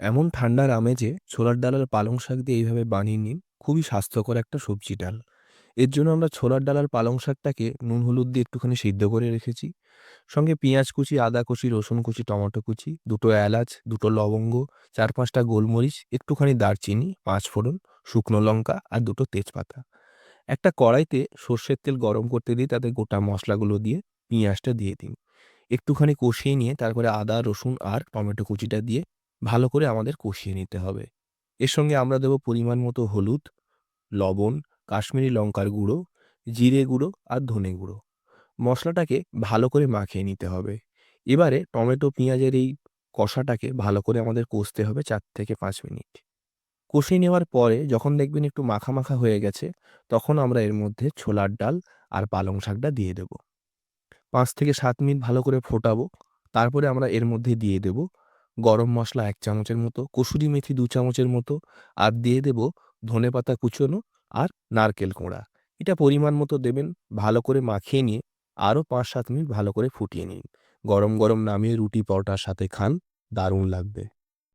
এমন ঠান্ডার আমেজে ছোলার ডাল আর পালং শাক দিয়ে এইভাবে বানিয়ে নিন। খুবই স্বাস্থ্যকর একটা সবজি ডাল। এর জন্য আমরা ছোলার ডাল আর পালং শাকটাকে নুন হলুদ দিয়ে একটুখানি সিদ্ধ করে রেখেছি। সঙ্গে পেঁয়াজ কুচি, আদা কুচি, রসুন কুচি, টমেটো কুচি, ২ টো এলাচ, ২ টো লবঙ্গ, ৪-৫ টা গোলমরিচ, একটুখানি দারচিনি, ৫ ফোড়ন, শুকনো লঙ্কা আর ২ টো তেজপাতা। একটা কড়াইতে সর্ষের তেল গরম করতে দিয়ে তাতে গোটা মসলাগুলো দিয়ে পেঁয়াজটা দিয়ে দিন। একটুখানি কষিয়ে নিয়ে তারপরে আদা, রসুন আর টমেটো কুচিটা দিয়ে ভালো করে আমাদের কষিয়ে নিতে হবে। এর সঙ্গে আমরা দেব পরিমাণ মতো হলুদ, লবণ, কাশ্মীরি লঙ্কার গুঁড়ো, জিরে গুঁড়ো আর ধনে গুঁড়ো। মসলাটাকে ভালো করে মাখিয়ে নিতে হবে। এবারে টমেটো, পেঁয়াজের এই কষাটাকে ভালো করে আমাদের কষতে হবে ৪ থেকে ৫ মিনিট। কষিয়ে নেওয়ার পরে যখন দেখবেন একটু মাখা, মাখা হয়ে গেছে, তখন আমরা এর মধ্যে ছোলার ডাল আর পালং শাকটা দিয়ে দেব। ৫ থেকে ৭ মিনিট ভালো করে ফোটাবো। তারপরে আমরা এর মধ্যে দিয়ে দেব গরম মসলা ১ চামচের মতো, কসুরি মেথি ২ চামচের মতো আর দিয়ে দেব ধনেপাতা কুচোনো আর নারকেল কোঁড়া। এটা পরিমাণ মতো দেবেন। ভালো করে মাখিয়ে নিয়ে আরও ৫-৭ মিনিট ভালো করে ফুটিয়ে নিন। গরম, গরম নামিয়ে রুটি পরোটার সাথে খান, দারুণ লাগবে।